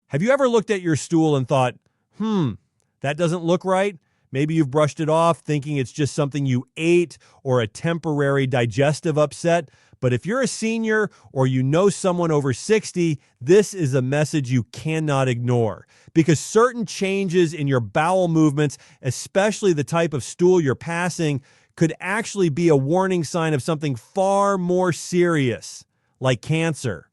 Have you ever looked at your stool and thought, that doesn't look right? Maybe you've brushed it off thinking it's just something you ate or a temporary digestive upset. But if you're a senior or you know someone over 60, this is a message you cannot ignore, because certain changes in your bowel movements, especially the type of stool you're passing, could actually be a warning sign of something far more serious, like cancer.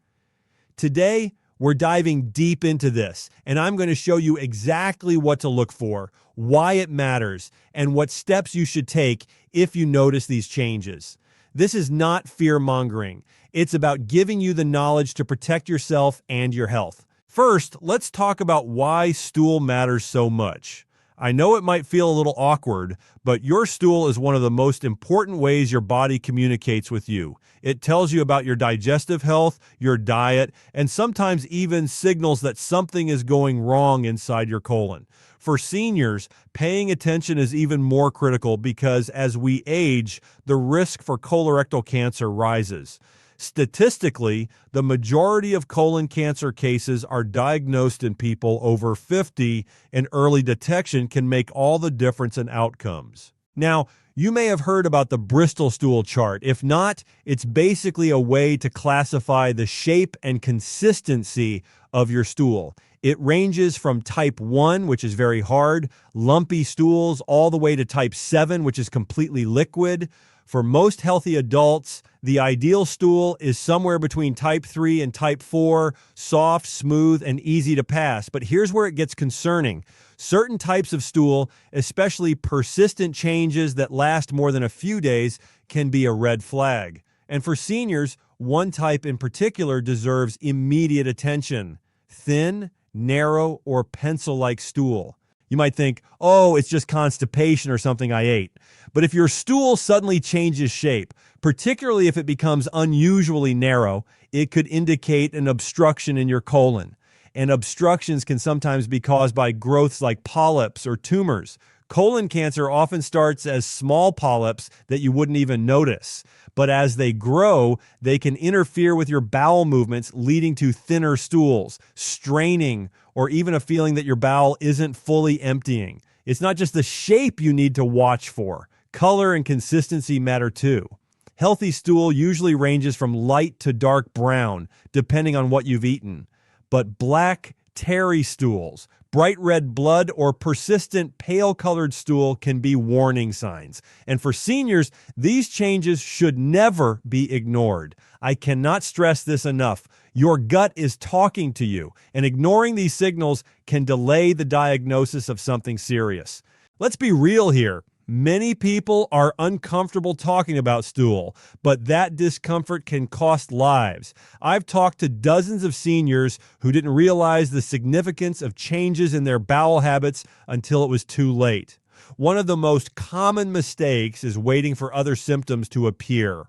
Today, we're diving deep into this, and I'm going to show you exactly what to look for, why it matters, and what steps you should take if you notice these changes. This is not fear-mongering. It's about giving you the knowledge to protect yourself and your health. First, let's talk about why stool matters so much. I know it might feel a little awkward, but your stool is one of the most important ways your body communicates with you. It tells you about your digestive health, your diet, and sometimes even signals that something is going wrong inside your colon. For seniors, paying attention is even more critical because as we age, the risk for colorectal cancer rises. Statistically, the majority of colon cancer cases are diagnosed in people over 50, and early detection can make all the difference in outcomes. Now, you may have heard about the Bristol stool chart. If not, it's basically a way to classify the shape and consistency of your stool. It ranges from type 1, which is very hard, lumpy stools, all the way to type 7, which is completely liquid. For most healthy adults, the ideal stool is somewhere between type 3 and type 4, soft, smooth, and easy to pass. But here's where it gets concerning. Certain types of stool, especially persistent changes that last more than a few days, can be a red flag. And for seniors, one type in particular deserves immediate attention: thin, narrow, or pencil-like stool. You might think, oh, it's just constipation or something I ate. But if your stool suddenly changes shape, particularly if it becomes unusually narrow, it could indicate an obstruction in your colon. And obstructions can sometimes be caused by growths like polyps or tumors. Colon cancer often starts as small polyps that you wouldn't even notice. But as they grow, they can interfere with your bowel movements, leading to thinner stools, straining, or even a feeling that your bowel isn't fully emptying. It's not just the shape you need to watch for. Color and consistency matter too. Healthy stool usually ranges from light to dark brown, depending on what you've eaten. But black, tarry stools, bright red blood, or persistent pale-colored stool can be warning signs. And for seniors, these changes should never be ignored. I cannot stress this enough. Your gut is talking to you, and ignoring these signals can delay the diagnosis of something serious. Let's be real here. Many people are uncomfortable talking about stool, but that discomfort can cost lives. I've talked to dozens of seniors who didn't realize the significance of changes in their bowel habits until it was too late. One of the most common mistakes is waiting for other symptoms to appear.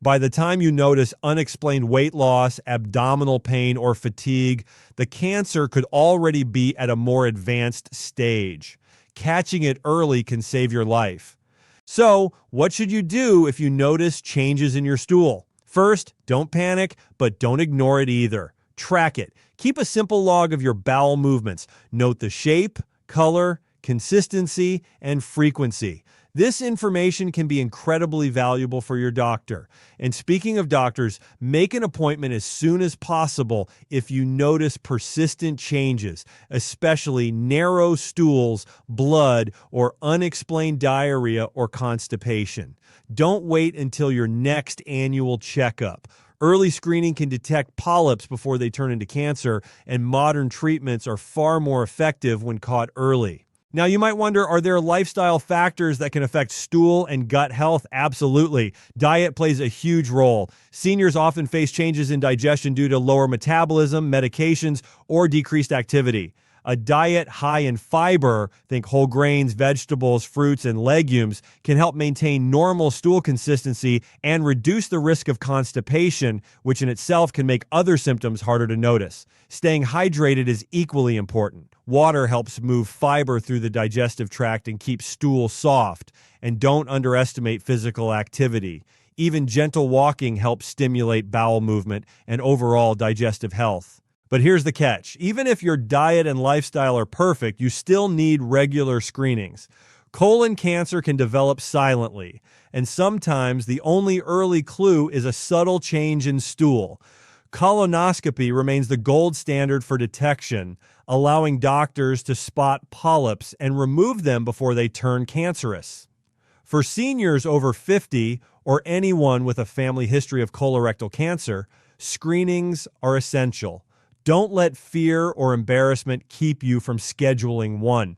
By the time you notice unexplained weight loss, abdominal pain, or fatigue, the cancer could already be at a more advanced stage. Catching it early can save your life. So, what should you do if you notice changes in your stool? First, don't panic, but don't ignore it either. Track it. Keep a simple log of your bowel movements. Note the shape, color, consistency, and frequency. This information can be incredibly valuable for your doctor. And speaking of doctors, make an appointment as soon as possible if you notice persistent changes, especially narrow stools, blood, or unexplained diarrhea or constipation. Don't wait until your next annual checkup. Early screening can detect polyps before they turn into cancer, and modern treatments are far more effective when caught early. Now, you might wonder, are there lifestyle factors that can affect stool and gut health? Absolutely. Diet plays a huge role. Seniors often face changes in digestion due to lower metabolism, medications, or decreased activity. A diet high in fiber, think whole grains, vegetables, fruits, and legumes, can help maintain normal stool consistency and reduce the risk of constipation, which in itself can make other symptoms harder to notice. Staying hydrated is equally important. Water helps move fiber through the digestive tract and keep stool soft. And don't underestimate physical activity. Even gentle walking helps stimulate bowel movement and overall digestive health. But here's the catch. Even if your diet and lifestyle are perfect, you still need regular screenings. Colon cancer can develop silently, and sometimes the only early clue is a subtle change in stool. Colonoscopy remains the gold standard for detection, allowing doctors to spot polyps and remove them before they turn cancerous. For seniors over 50 or anyone with a family history of colorectal cancer, screenings are essential. Don't let fear or embarrassment keep you from scheduling one.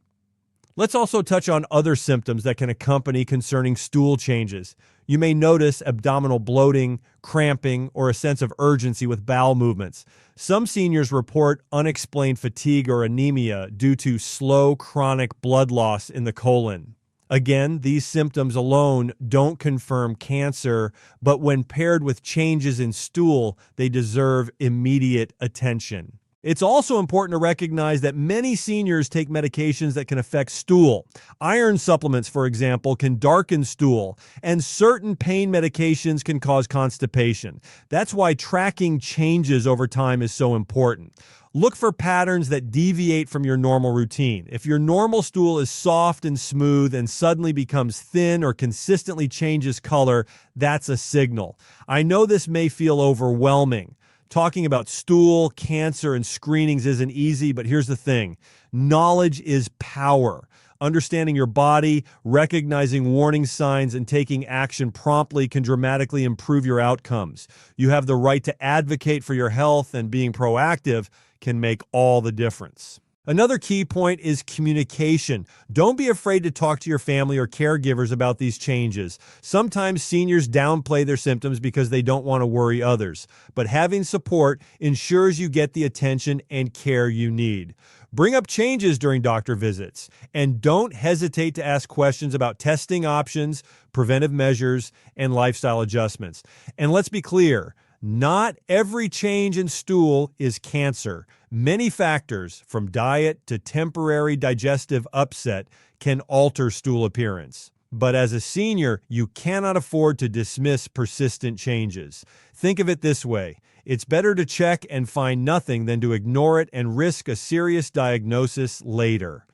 Let's also touch on other symptoms that can accompany concerning stool changes. You may notice abdominal bloating, cramping, or a sense of urgency with bowel movements. Some seniors report unexplained fatigue or anemia due to slow chronic blood loss in the colon. Again, these symptoms alone don't confirm cancer, but when paired with changes in stool, they deserve immediate attention. It's also important to recognize that many seniors take medications that can affect stool. Iron supplements, for example, can darken stool, and certain pain medications can cause constipation. That's why tracking changes over time is so important. Look for patterns that deviate from your normal routine. If your normal stool is soft and smooth and suddenly becomes thin or consistently changes color, that's a signal. I know this may feel overwhelming. Talking about stool, cancer, and screenings isn't easy, but here's the thing. Knowledge is power. Understanding your body, recognizing warning signs, and taking action promptly can dramatically improve your outcomes. You have the right to advocate for your health, and being proactive can make all the difference. Another key point is communication. Don't be afraid to talk to your family or caregivers about these changes. Sometimes seniors downplay their symptoms because they don't want to worry others, but having support ensures you get the attention and care you need. Bring up changes during doctor visits, and don't hesitate to ask questions about testing options, preventive measures, and lifestyle adjustments. And let's be clear, not every change in stool is cancer. Many factors, from diet to temporary digestive upset, can alter stool appearance. But as a senior, you cannot afford to dismiss persistent changes. Think of it this way. It's better to check and find nothing than to ignore it and risk a serious diagnosis later.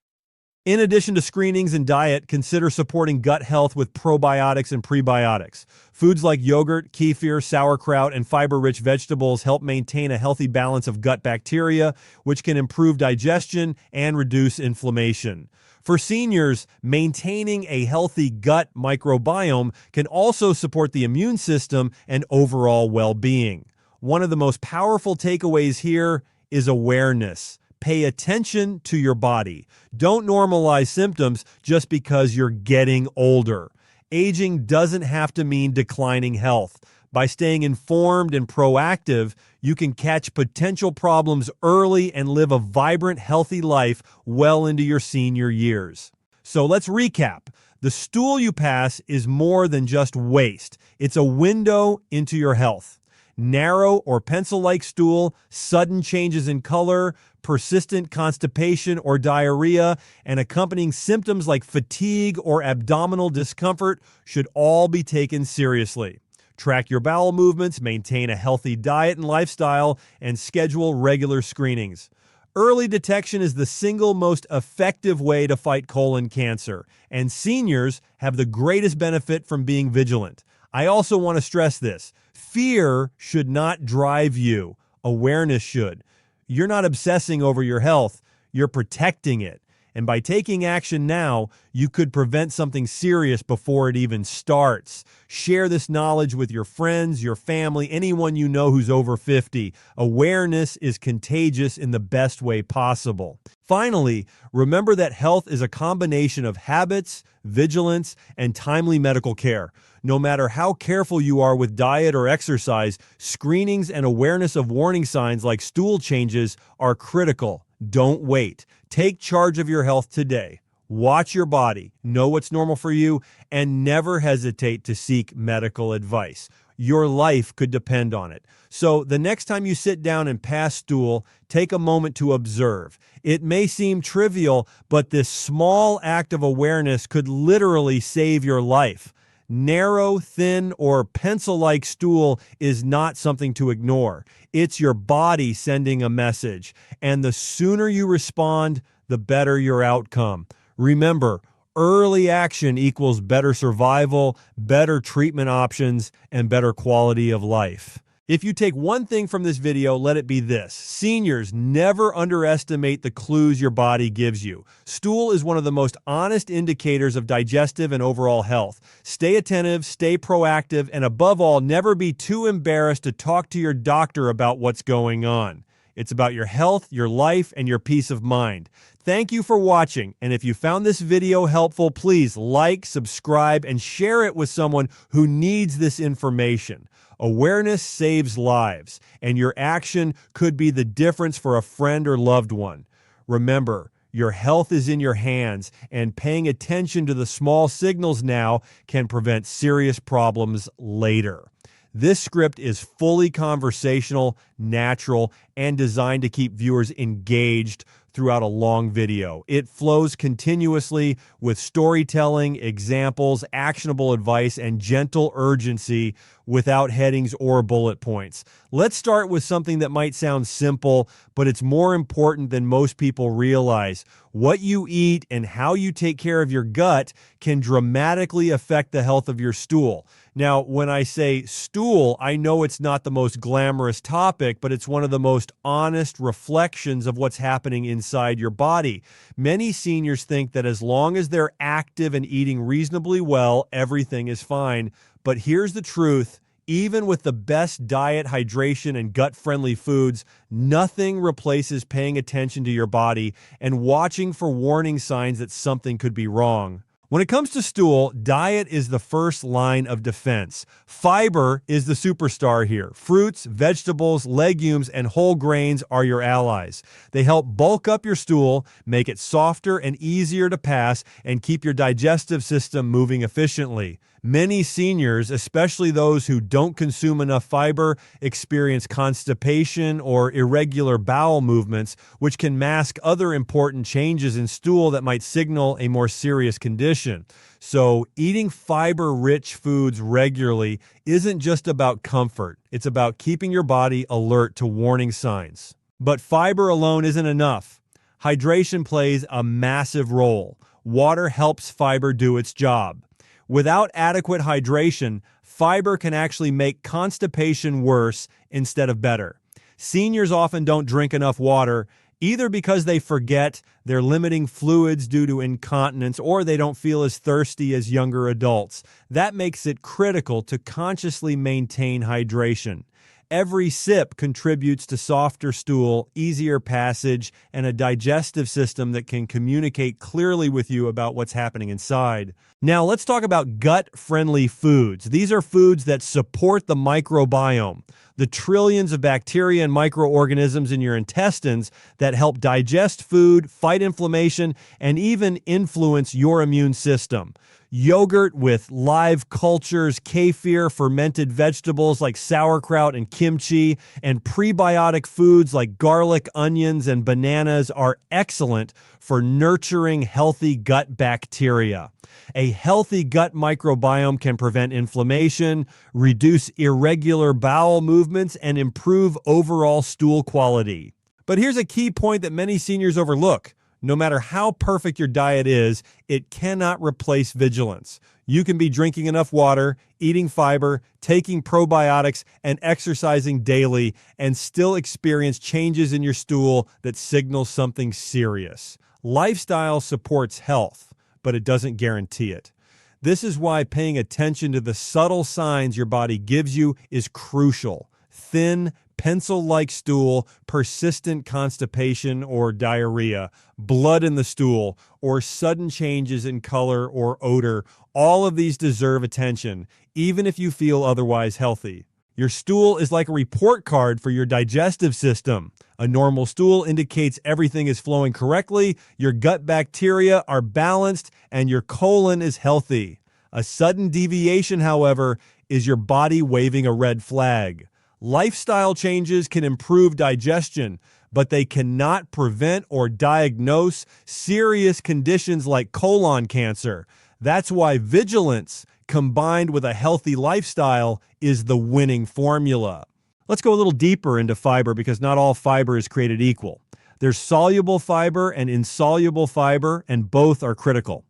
In addition to screenings and diet, consider supporting gut health with probiotics and prebiotics. Foods like yogurt, kefir, sauerkraut, and fiber-rich vegetables help maintain a healthy balance of gut bacteria, which can improve digestion and reduce inflammation. For seniors, maintaining a healthy gut microbiome can also support the immune system and overall well-being. One of the most powerful takeaways here is awareness. Pay attention to your body. Don't normalize symptoms just because you're getting older. Aging doesn't have to mean declining health. By staying informed and proactive, you can catch potential problems early and live a vibrant, healthy life well into your senior years. So let's recap. The stool you pass is more than just waste. It's a window into your health. Narrow or pencil-like stool, sudden changes in color, persistent constipation or diarrhea, and accompanying symptoms like fatigue or abdominal discomfort should all be taken seriously. Track your bowel movements, maintain a healthy diet and lifestyle, and schedule regular screenings. Early detection is the single most effective way to fight colon cancer, and seniors have the greatest benefit from being vigilant. I also want to stress this. Fear should not drive you. Awareness should. You're not obsessing over your health. You're protecting it. And by taking action now, you could prevent something serious before it even starts. Share this knowledge with your friends, your family, anyone you know who's over 50. Awareness is contagious in the best way possible. Finally, remember that health is a combination of habits, vigilance, and timely medical care. No matter how careful you are with diet or exercise, screenings and awareness of warning signs like stool changes are critical. Don't wait. Take charge of your health today. Watch your body, know what's normal for you, and never hesitate to seek medical advice. Your life could depend on it. So the next time you sit down and pass stool, take a moment to observe. It may seem trivial, but this small act of awareness could literally save your life. Narrow, thin, or pencil-like stool is not something to ignore. It's your body sending a message, and the sooner you respond, the better your outcome. Remember, early action equals better survival, better treatment options, and better quality of life. If you take one thing from this video, let it be this. Seniors, never underestimate the clues your body gives you. Stool is one of the most honest indicators of digestive and overall health. Stay attentive, stay proactive, and above all, never be too embarrassed to talk to your doctor about what's going on. It's about your health, your life, and your peace of mind. Thank you for watching, and if you found this video helpful, please like, subscribe, and share it with someone who needs this information. Awareness saves lives, and your action could be the difference for a friend or loved one. Remember, your health is in your hands, and paying attention to the small signals now can prevent serious problems later. This script is fully conversational, natural, and designed to keep viewers engaged throughout a long video. It flows continuously with storytelling, examples, actionable advice, and gentle urgency without headings or bullet points. Let's start with something that might sound simple, but it's more important than most people realize. What you eat and how you take care of your gut can dramatically affect the health of your stool. Now, when I say stool, I know it's not the most glamorous topic, but it's one of the most honest reflections of what's happening inside your body. Many seniors think that as long as they're active and eating reasonably well, everything is fine. But here's the truth. Even with the best diet, hydration, and gut-friendly foods, nothing replaces paying attention to your body and watching for warning signs that something could be wrong. When it comes to stool, diet is the first line of defense. Fiber is the superstar here. Fruits, vegetables, legumes, and whole grains are your allies. They help bulk up your stool, make it softer and easier to pass, and keep your digestive system moving efficiently. Many seniors, especially those who don't consume enough fiber, experience constipation or irregular bowel movements, which can mask other important changes in stool that might signal a more serious condition. So, eating fiber-rich foods regularly isn't just about comfort. It's about keeping your body alert to warning signs. But fiber alone isn't enough. Hydration plays a massive role. Water helps fiber do its job. Without adequate hydration, fiber can actually make constipation worse instead of better. Seniors often don't drink enough water, either because they forget, they're limiting fluids due to incontinence, or they don't feel as thirsty as younger adults. That makes it critical to consciously maintain hydration. Every sip contributes to softer stool, easier passage, and a digestive system that can communicate clearly with you about what's happening inside. Now, let's talk about gut-friendly foods. These are foods that support the microbiome, the trillions of bacteria and microorganisms in your intestines that help digest food, fight inflammation, and even influence your immune system. Yogurt with live cultures, kefir, fermented vegetables like sauerkraut and kimchi, and prebiotic foods like garlic, onions, and bananas are excellent for nurturing healthy gut bacteria. A healthy gut microbiome can prevent inflammation, reduce irregular bowel movements, and improve overall stool quality. But here's a key point that many seniors overlook. No matter how perfect your diet is, it cannot replace vigilance. You can be drinking enough water, eating fiber, taking probiotics, and exercising daily, and still experience changes in your stool that signal something serious. Lifestyle supports health, but it doesn't guarantee it. This is why paying attention to the subtle signs your body gives you is crucial. Thin, pencil-like stool, persistent constipation or diarrhea, blood in the stool, or sudden changes in color or odor, all of these deserve attention, even if you feel otherwise healthy. Your stool is like a report card for your digestive system. A normal stool indicates everything is flowing correctly, your gut bacteria are balanced, and your colon is healthy. A sudden deviation, however, is your body waving a red flag. Lifestyle changes can improve digestion, but they cannot prevent or diagnose serious conditions like colon cancer. That's why vigilance, combined with a healthy lifestyle is the winning formula. Let's go a little deeper into fiber because not all fiber is created equal. There's soluble fiber and insoluble fiber, and both are critical.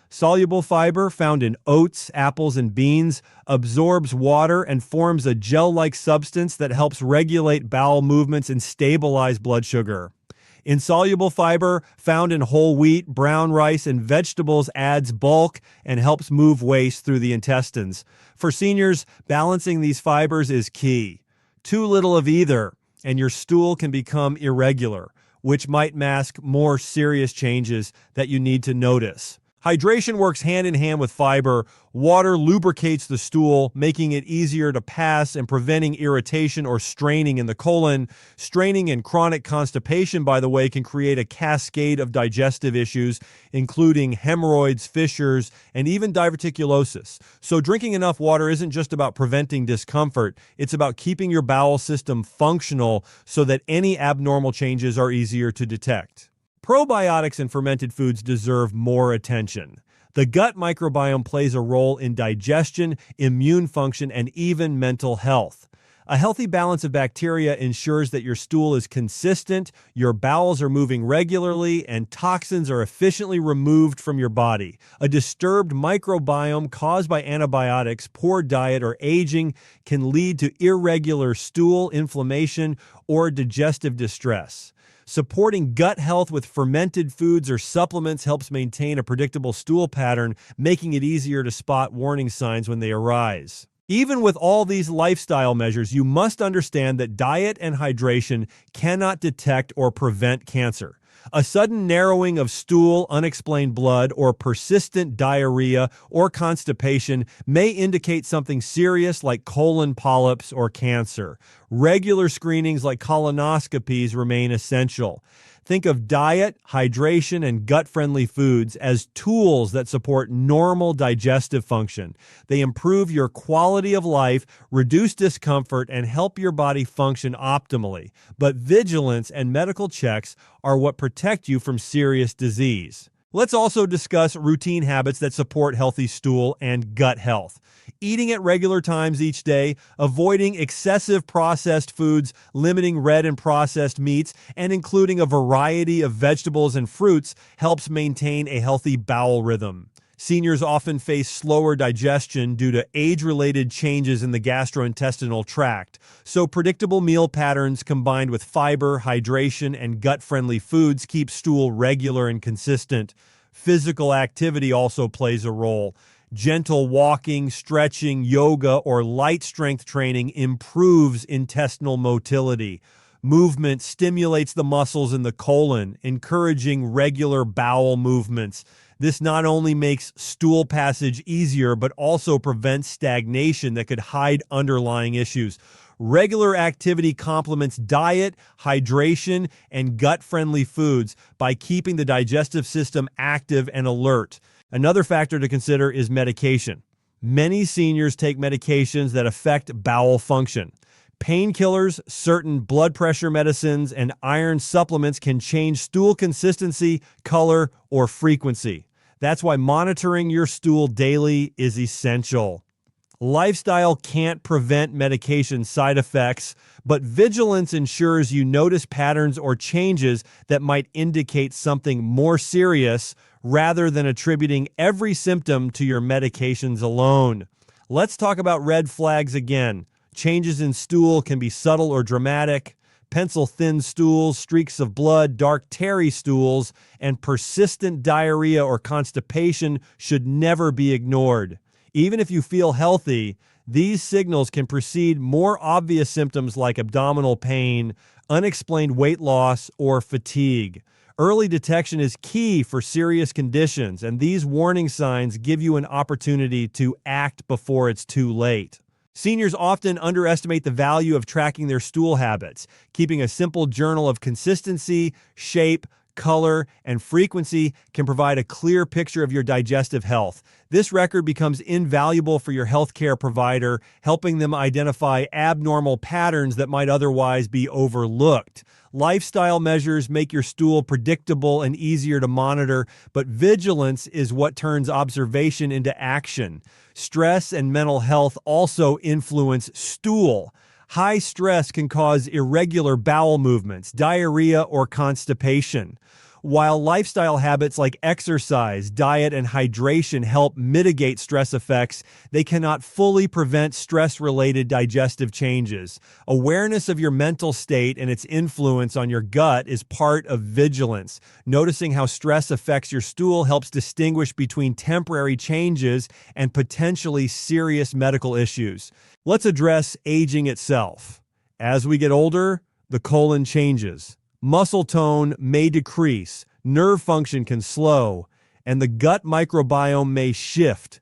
Soluble fiber, found in oats, apples, and beans, absorbs water and forms a gel-like substance that helps regulate bowel movements and stabilize blood sugar. Insoluble fiber, found in whole wheat, brown rice, and vegetables, adds bulk and helps move waste through the intestines. For seniors, balancing these fibers is key. Too little of either, and your stool can become irregular, which might mask more serious changes that you need to notice. Hydration works hand in hand with fiber. Water lubricates the stool, making it easier to pass and preventing irritation or straining in the colon. Straining and chronic constipation, by the way, can create a cascade of digestive issues, including hemorrhoids, fissures, and even diverticulosis. So drinking enough water isn't just about preventing discomfort. It's about keeping your bowel system functional so that any abnormal changes are easier to detect. Probiotics and fermented foods deserve more attention. The gut microbiome plays a role in digestion, immune function, and even mental health. A healthy balance of bacteria ensures that your stool is consistent, your bowels are moving regularly, and toxins are efficiently removed from your body. A disturbed microbiome caused by antibiotics, poor diet, or aging can lead to irregular stool, inflammation, or digestive distress. Supporting gut health with fermented foods or supplements helps maintain a predictable stool pattern, making it easier to spot warning signs when they arise. Even with all these lifestyle measures, you must understand that diet and hydration cannot detect or prevent cancer. A sudden narrowing of stool, unexplained blood, or persistent diarrhea or constipation may indicate something serious like colon polyps or cancer. Regular screenings like colonoscopies remain essential. Think of diet, hydration, and gut-friendly foods as tools that support normal digestive function. They improve your quality of life, reduce discomfort, and help your body function optimally. But vigilance and medical checks are what protect you from serious disease. Let's also discuss routine habits that support healthy stool and gut health. Eating at regular times each day, avoiding excessive processed foods, limiting red and processed meats, and including a variety of vegetables and fruits helps maintain a healthy bowel rhythm. Seniors often face slower digestion due to age-related changes in the gastrointestinal tract, so predictable meal patterns combined with fiber, hydration, and gut-friendly foods keep stool regular and consistent. Physical activity also plays a role. Gentle walking, stretching, yoga, or light strength training improves intestinal motility. Movement stimulates the muscles in the colon, encouraging regular bowel movements. This not only makes stool passage easier, but also prevents stagnation that could hide underlying issues. Regular activity complements diet, hydration, and gut-friendly foods by keeping the digestive system active and alert. Another factor to consider is medication. Many seniors take medications that affect bowel function. Painkillers, certain blood pressure medicines, and iron supplements can change stool consistency, color, or frequency. That's why monitoring your stool daily is essential. Lifestyle can't prevent medication side effects, but vigilance ensures you notice patterns or changes that might indicate something more serious rather than attributing every symptom to your medications alone. Let's talk about red flags again. Changes in stool can be subtle or dramatic. Pencil-thin stools, streaks of blood, dark tarry stools, and persistent diarrhea or constipation should never be ignored. Even if you feel healthy, these signals can precede more obvious symptoms like abdominal pain, unexplained weight loss, or fatigue. Early detection is key for serious conditions, and these warning signs give you an opportunity to act before it's too late. Seniors often underestimate the value of tracking their stool habits. Keeping a simple journal of consistency, shape, color, and frequency can provide a clear picture of your digestive health. This record becomes invaluable for your healthcare provider, helping them identify abnormal patterns that might otherwise be overlooked. Lifestyle measures make your stool predictable and easier to monitor, but vigilance is what turns observation into action. Stress and mental health also influence stool. High stress can cause irregular bowel movements, diarrhea, or constipation. While lifestyle habits like exercise, diet, and hydration help mitigate stress effects, they cannot fully prevent stress-related digestive changes. Awareness of your mental state and its influence on your gut is part of vigilance. Noticing how stress affects your stool helps distinguish between temporary changes and potentially serious medical issues. Let's address aging itself. As we get older, the colon changes. Muscle tone may decrease, nerve function can slow, and the gut microbiome may shift.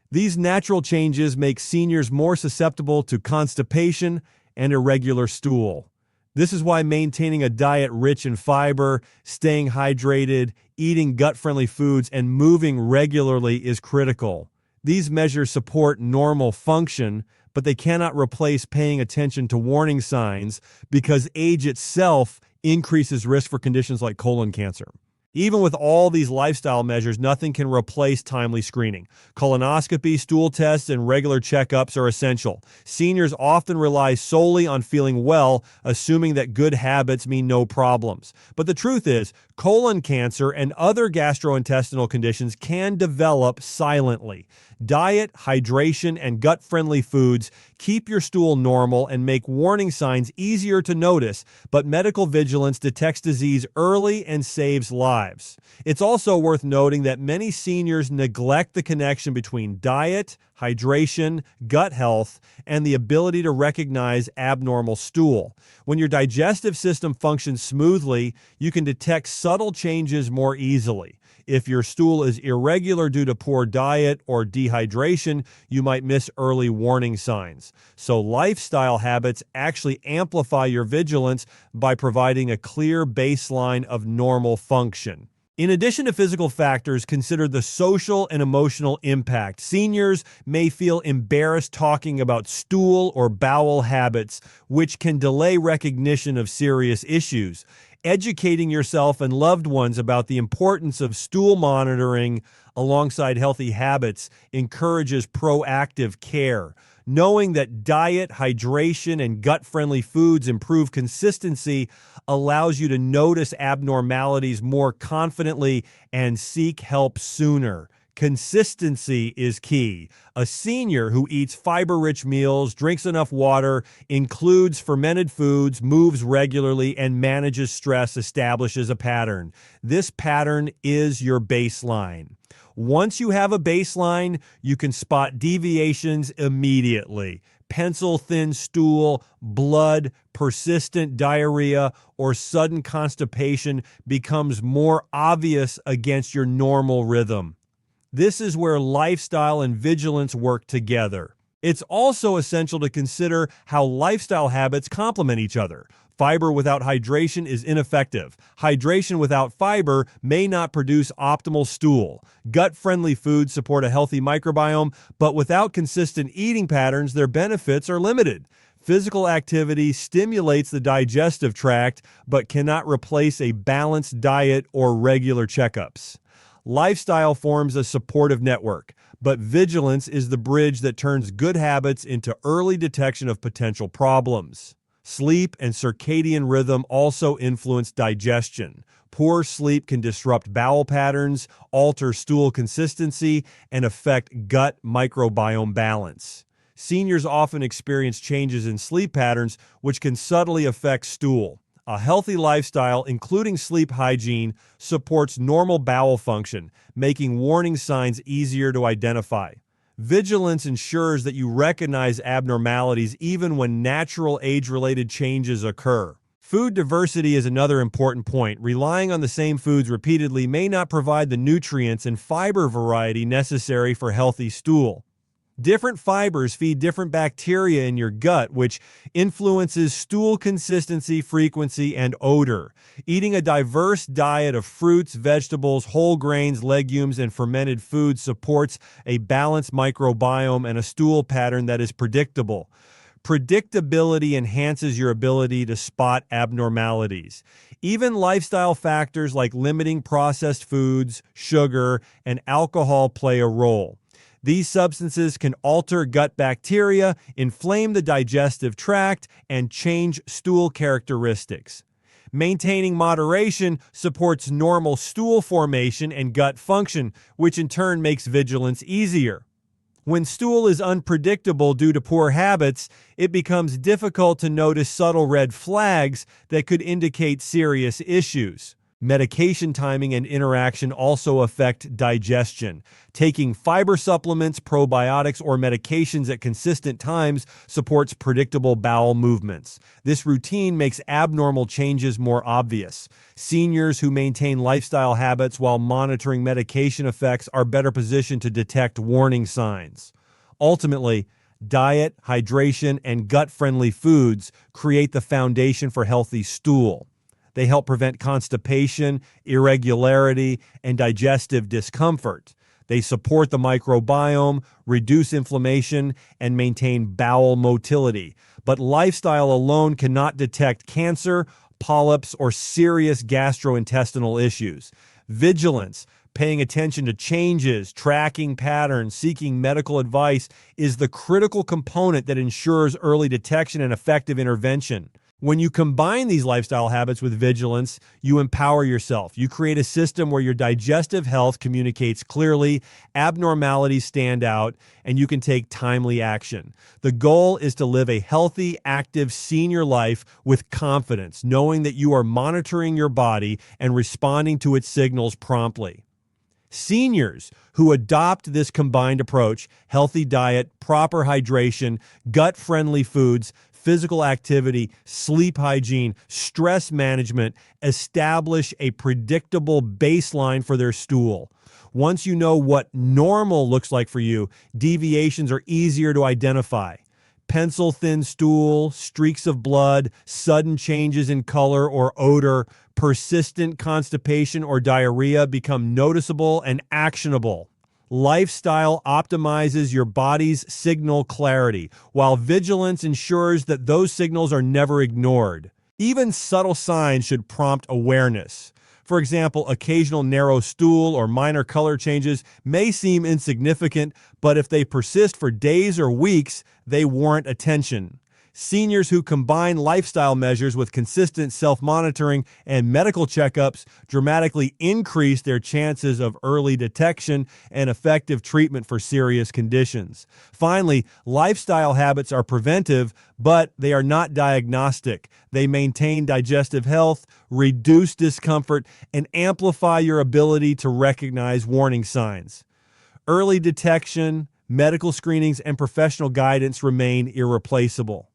These natural changes make seniors more susceptible to constipation and irregular stool. This is why maintaining a diet rich in fiber, staying hydrated, eating gut-friendly foods, and moving regularly is critical. These measures support normal function, but they cannot replace paying attention to warning signs because age itself increases risk for conditions like colon cancer. Even with all these lifestyle measures, nothing can replace timely screening. Colonoscopy, stool tests, and regular checkups are essential. Seniors often rely solely on feeling well, assuming that good habits mean no problems. But the truth is, colon cancer and other gastrointestinal conditions can develop silently. Diet, hydration, and gut-friendly foods keep your stool normal and make warning signs easier to notice, but medical vigilance detects disease early and saves lives. It's also worth noting that many seniors neglect the connection between diet, hydration, gut health, and the ability to recognize abnormal stool. When your digestive system functions smoothly, you can detect subtle changes more easily. If your stool is irregular due to poor diet or dehydration, you might miss early warning signs. So lifestyle habits actually amplify your vigilance by providing a clear baseline of normal function. In addition to physical factors, consider the social and emotional impact. Seniors may feel embarrassed talking about stool or bowel habits, which can delay recognition of serious issues. Educating yourself and loved ones about the importance of stool monitoring alongside healthy habits encourages proactive care. Knowing that diet, hydration, and gut-friendly foods improve consistency allows you to notice abnormalities more confidently and seek help sooner. Consistency is key. A senior who eats fiber-rich meals, drinks enough water, includes fermented foods, moves regularly, and manages stress establishes a pattern. This pattern is your baseline. Once you have a baseline, you can spot deviations immediately. Pencil-thin stool, blood, persistent diarrhea, or sudden constipation becomes more obvious against your normal rhythm. This is where lifestyle and vigilance work together. It's also essential to consider how lifestyle habits complement each other. Fiber without hydration is ineffective. Hydration without fiber may not produce optimal stool. Gut-friendly foods support a healthy microbiome, but without consistent eating patterns, their benefits are limited. Physical activity stimulates the digestive tract, but cannot replace a balanced diet or regular checkups. Lifestyle forms a supportive network, but vigilance is the bridge that turns good habits into early detection of potential problems. Sleep and circadian rhythm also influence digestion. Poor sleep can disrupt bowel patterns, alter stool consistency, and affect gut microbiome balance. Seniors often experience changes in sleep patterns, which can subtly affect stool. A healthy lifestyle, including sleep hygiene, supports normal bowel function, making warning signs easier to identify. Vigilance ensures that you recognize abnormalities even when natural age-related changes occur. Food diversity is another important point. Relying on the same foods repeatedly may not provide the nutrients and fiber variety necessary for healthy stool. Different fibers feed different bacteria in your gut, which influences stool consistency, frequency, and odor. Eating a diverse diet of fruits, vegetables, whole grains, legumes, and fermented foods supports a balanced microbiome and a stool pattern that is predictable. Predictability enhances your ability to spot abnormalities. Even lifestyle factors like limiting processed foods, sugar, and alcohol play a role. These substances can alter gut bacteria, inflame the digestive tract, and change stool characteristics. Maintaining moderation supports normal stool formation and gut function, which in turn makes vigilance easier. When stool is unpredictable due to poor habits, it becomes difficult to notice subtle red flags that could indicate serious issues. Medication timing and interaction also affect digestion. Taking fiber supplements, probiotics, or medications at consistent times supports predictable bowel movements. This routine makes abnormal changes more obvious. Seniors who maintain lifestyle habits while monitoring medication effects are better positioned to detect warning signs. Ultimately, diet, hydration, and gut-friendly foods create the foundation for healthy stool. They help prevent constipation, irregularity, and digestive discomfort. They support the microbiome, reduce inflammation, and maintain bowel motility. But lifestyle alone cannot detect cancer, polyps, or serious gastrointestinal issues. Vigilance, paying attention to changes, tracking patterns, seeking medical advice is the critical component that ensures early detection and effective intervention. When you combine these lifestyle habits with vigilance, you empower yourself. You create a system where your digestive health communicates clearly, abnormalities stand out, and you can take timely action. The goal is to live a healthy, active senior life with confidence, knowing that you are monitoring your body and responding to its signals promptly. Seniors who adopt this combined approach, healthy diet, proper hydration, gut-friendly foods, physical activity, sleep hygiene, stress management, establish a predictable baseline for their stool. Once you know what normal looks like for you, deviations are easier to identify. Pencil-thin stool, streaks of blood, sudden changes in color or odor, persistent constipation or diarrhea become noticeable and actionable. Lifestyle optimizes your body's signal clarity, while vigilance ensures that those signals are never ignored. Even subtle signs should prompt awareness. For example, occasional narrow stool or minor color changes may seem insignificant, but if they persist for days or weeks, they warrant attention. Seniors who combine lifestyle measures with consistent self-monitoring and medical checkups dramatically increase their chances of early detection and effective treatment for serious conditions. Finally, lifestyle habits are preventive, but they are not diagnostic. They maintain digestive health, reduce discomfort, and amplify your ability to recognize warning signs. Early detection, medical screenings, and professional guidance remain irreplaceable.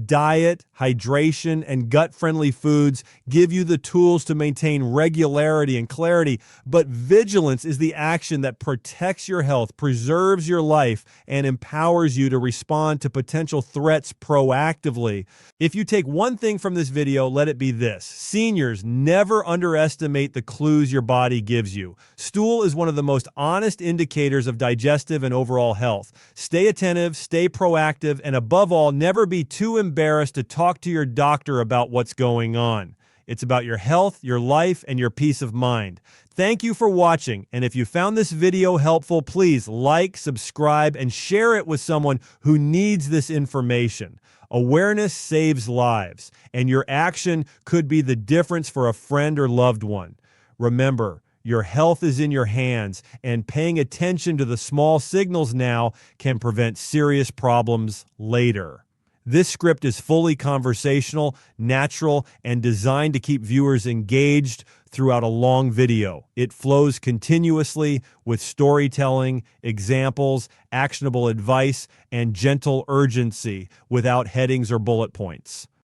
Diet, hydration, and gut-friendly foods give you the tools to maintain regularity and clarity, but vigilance is the action that protects your health, preserves your life, and empowers you to respond to potential threats proactively. If you take one thing from this video, let it be this. Seniors, never underestimate the clues your body gives you. Stool is one of the most honest indicators of digestive and overall health. Stay attentive, stay proactive, and above all, never be too embarrassed to talk to your doctor about what's going on. It's about your health, your life, and your peace of mind. Thank you for watching, and if you found this video helpful, please like, subscribe, and share it with someone who needs this information. Awareness saves lives, and your action could be the difference for a friend or loved one. Remember, your health is in your hands, and paying attention to the small signals now can prevent serious problems later. This script is fully conversational, natural, and designed to keep viewers engaged throughout a long video. It flows continuously with storytelling, examples, actionable advice, and gentle urgency without headings or bullet points.